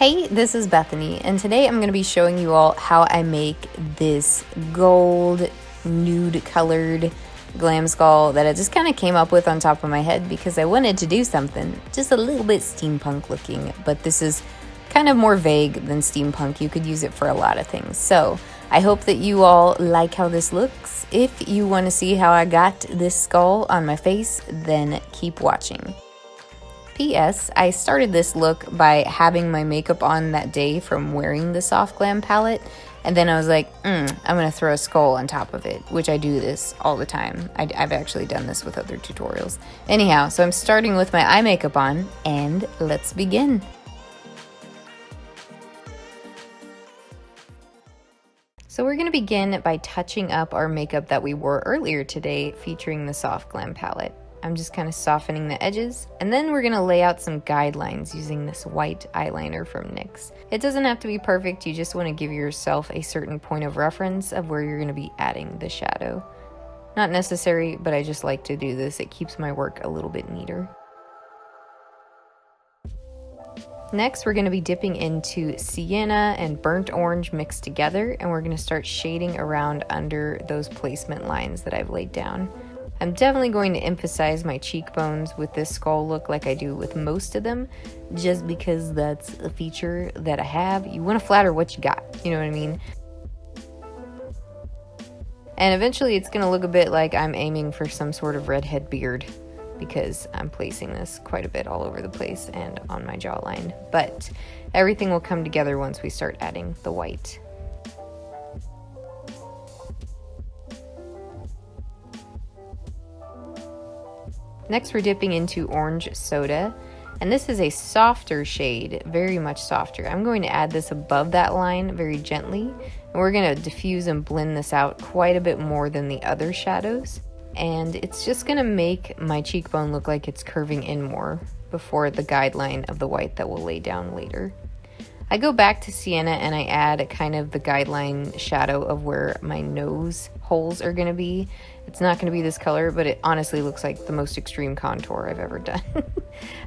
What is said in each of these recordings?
Hey, this is Bethany, and today I'm going to be showing you all how I make this gold nude colored glam skull that I just kind of came up with on top of my head because I wanted to do something just a little bit steampunk looking, but this is kind of more vague than steampunk. You could use it for a lot of things. So I hope that you all like how this looks. If you want to see how I got this skull on my face, then keep watching. P.S. I started this look by having my makeup on that day from wearing the Soft Glam palette, and then I was like, I'm gonna throw a skull on top of it, which I do this all the time. I've actually done this with other tutorials. Anyhow, so I'm starting with my eye makeup on, and let's begin. So we're gonna begin by touching up our makeup that we wore earlier today, featuring the Soft Glam palette. I'm just kind of softening the edges, and then we're gonna lay out some guidelines using this white eyeliner from NYX. It doesn't have to be perfect, you just wanna give yourself a certain point of reference of where you're gonna be adding the shadow. Not necessary, but I just like to do this. It keeps my work a little bit neater. Next, we're going to be dipping into sienna and burnt orange mixed together, and we're going to start shading around under those placement lines that I've laid down. I'm definitely going to emphasize my cheekbones with this skull look like I do with most of them, just because that's a feature that I have. You want to flatter what you got, you know what I mean? And eventually it's going to look a bit like I'm aiming for some sort of redhead beard, because I'm placing this quite a bit all over the place and on my jawline. But everything will come together once we start adding the white. Next, we're dipping into orange soda, and this is a softer shade, very much softer. I'm going to add this above that line very gently, and we're going to diffuse and blend this out quite a bit more than the other shadows. And it's just going to make my cheekbone look like it's curving in more before the guideline of the white that we'll lay down later. I go back to sienna and I add kind of the guideline shadow of where my nose holes are going to be. It's not going to be this color, but it honestly looks like the most extreme contour I've ever done.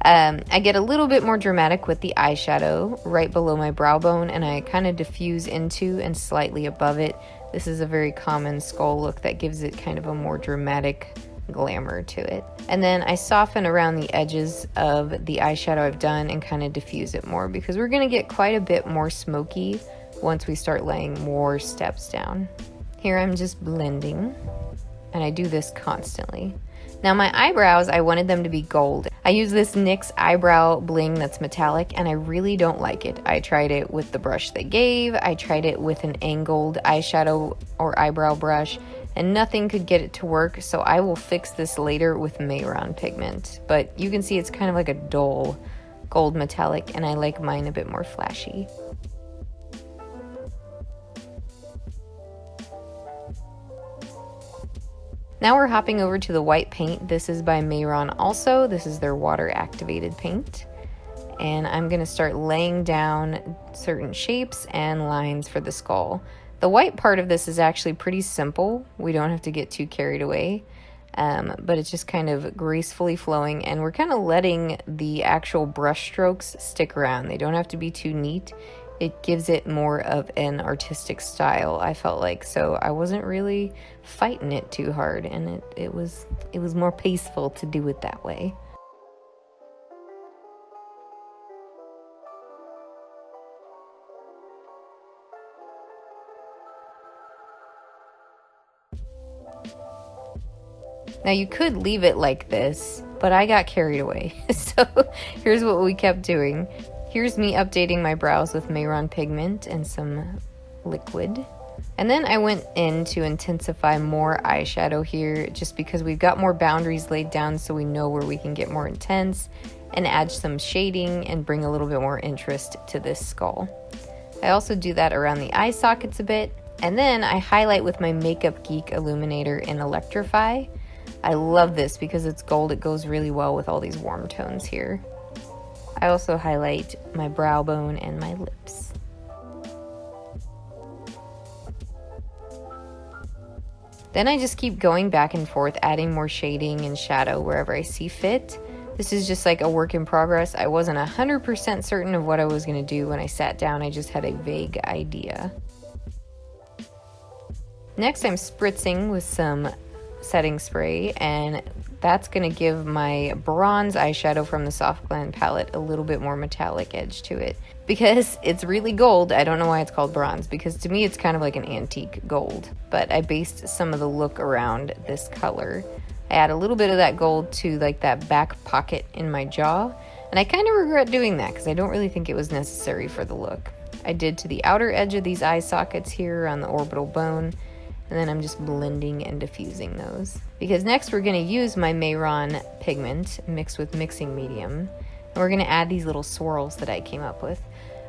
I get a little bit more dramatic with the eyeshadow right below my brow bone, and I kind of diffuse into and slightly above it. This is a very common skull look that gives it kind of a more dramatic glamour to it. And then I soften around the edges of the eyeshadow I've done and kind of diffuse it more, because we're going to get quite a bit more smoky once we start laying more steps down. Here I'm just blending, and I do this constantly. Now my eyebrows, I wanted them to be gold. I use this NYX eyebrow bling that's metallic, and I really don't like it. I tried it with the brush they gave, I tried it with an angled eyeshadow or eyebrow brush, and nothing could get it to work, so I will fix this later with Mehron pigment. But you can see it's kind of like a dull gold metallic, and I like mine a bit more flashy. Now we're hopping over to the white paint. This is by Mehron also. This is their water activated paint. And I'm going to start laying down certain shapes and lines for the skull. The white part of this is actually pretty simple. We don't have to get too carried away, but it's just kind of gracefully flowing, and we're kind of letting the actual brush strokes stick around. They don't have to be too neat. It gives it more of an artistic style, I felt like, so I wasn't really fighting it too hard, and it was more peaceful to do it that way. Now you could leave it like this, but I got carried away. So here's what we kept doing. Here's me updating my brows with Mehron pigment and some liquid. And then I went in to intensify more eyeshadow here, just because we've got more boundaries laid down, so we know where we can get more intense and add some shading and bring a little bit more interest to this skull. I also do that around the eye sockets a bit. And then I highlight with my Makeup Geek illuminator in Electrify. I love this because it's gold. It goes really well with all these warm tones here. I also highlight my brow bone and my lips. Then I just keep going back and forth, adding more shading and shadow wherever I see fit. This is just like a work in progress. I wasn't 100% certain of what I was going to do when I sat down. I just had a vague idea. Next, I'm spritzing with some setting spray, and that's going to give my bronze eyeshadow from the Soft Glam palette a little bit more metallic edge to it. Because it's really gold, I don't know why it's called bronze, because to me it's kind of like an antique gold. But I based some of the look around this color. I add a little bit of that gold to like that back pocket in my jaw, and I kind of regret doing that because I don't really think it was necessary for the look. I did to the outer edge of these eye sockets here on the orbital bone, and then I'm just blending and diffusing those. Because next we're going to use my Mehron pigment mixed with mixing medium, and we're going to add these little swirls that I came up with.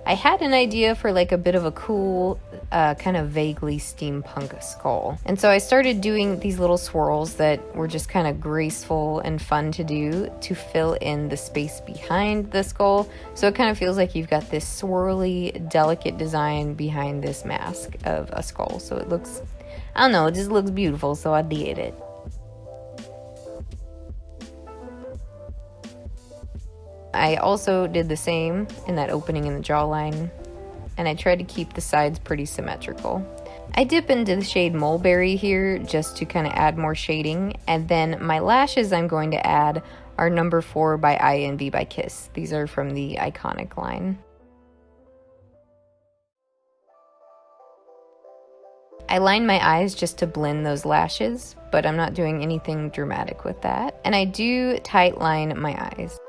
I had an idea for like a bit of a cool, kind of vaguely steampunk skull. And so I started doing these little swirls that were just kind of graceful and fun to do to fill in the space behind the skull. So it kind of feels like you've got this swirly, delicate design behind this mask of a skull. So it looks, I don't know, it just looks beautiful, so I did it. I also did the same in that opening in the jawline, and I tried to keep the sides pretty symmetrical. I dip into the shade Mulberry here just to kind of add more shading, and then my lashes I'm going to add are number 4 by I and V by Kiss. These are from the Iconic line. I line my eyes just to blend those lashes, but I'm not doing anything dramatic with that. And I do tight line my eyes.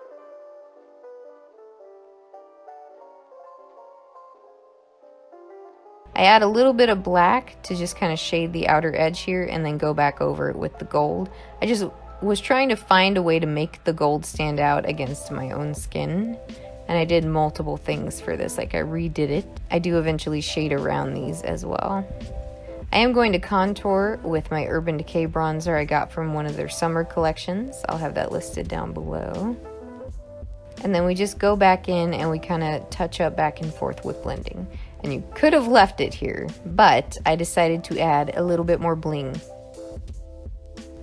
I add a little bit of black to just kind of shade the outer edge here and then go back over it with the gold. I just was trying to find a way to make the gold stand out against my own skin. And I did multiple things for this, like I redid it. I do eventually shade around these as well. I am going to contour with my Urban Decay bronzer I got from one of their summer collections. I'll have that listed down below. And then we just go back in and we kind of touch up back and forth with blending. And you could have left it here, but I decided to add a little bit more bling.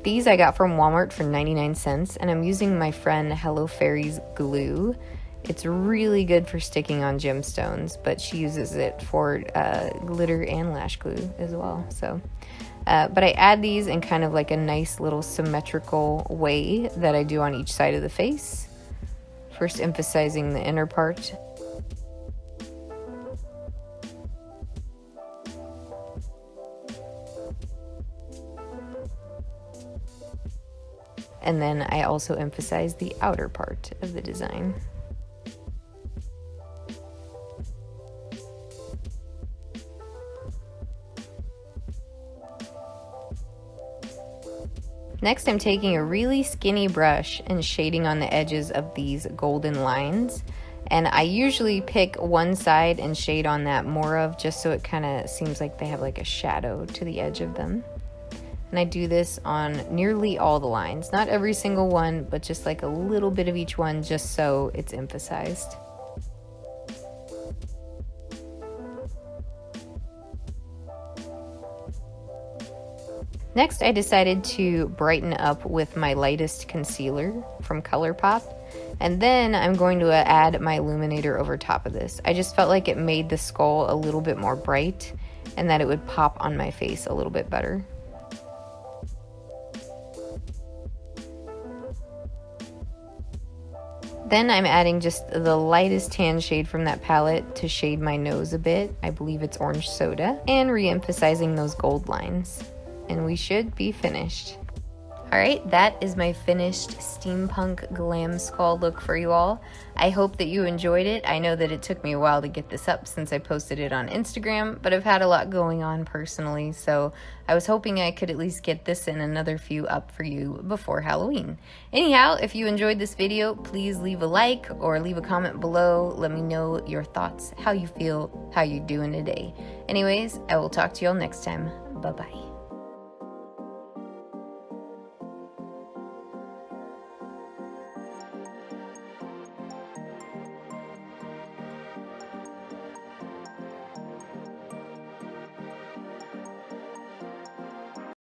These I got from Walmart for 99 cents, and I'm using my friend Hello Fairy's glue. It's really good for sticking on gemstones, but she uses it for glitter and lash glue as well. So, but I add these in kind of like a nice little symmetrical way that I do on each side of the face. First emphasizing the inner part. And then I also emphasize the outer part of the design. Next, I'm taking a really skinny brush and shading on the edges of these golden lines. And I usually pick one side and shade on that more of, just so it kind of seems like they have like a shadow to the edge of them. And I do this on nearly all the lines. Not every single one, but just like a little bit of each one, just so it's emphasized. Next, I decided to brighten up with my lightest concealer from ColourPop. And then I'm going to add my illuminator over top of this. I just felt like it made the skull a little bit more bright and that it would pop on my face a little bit better. Then I'm adding just the lightest tan shade from that palette to shade my nose a bit. I believe it's Orange Soda. And re-emphasizing those gold lines. And we should be finished. Alright, that is my finished steampunk glam skull look for you all. I hope that you enjoyed it. I know that it took me a while to get this up since I posted it on Instagram, but I've had a lot going on personally, so I was hoping I could at least get this and another few up for you before Halloween. Anyhow, if you enjoyed this video, please leave a like or leave a comment below. Let me know your thoughts, how you feel, how you're doing today. Anyways, I will talk to you all next time. Bye-bye.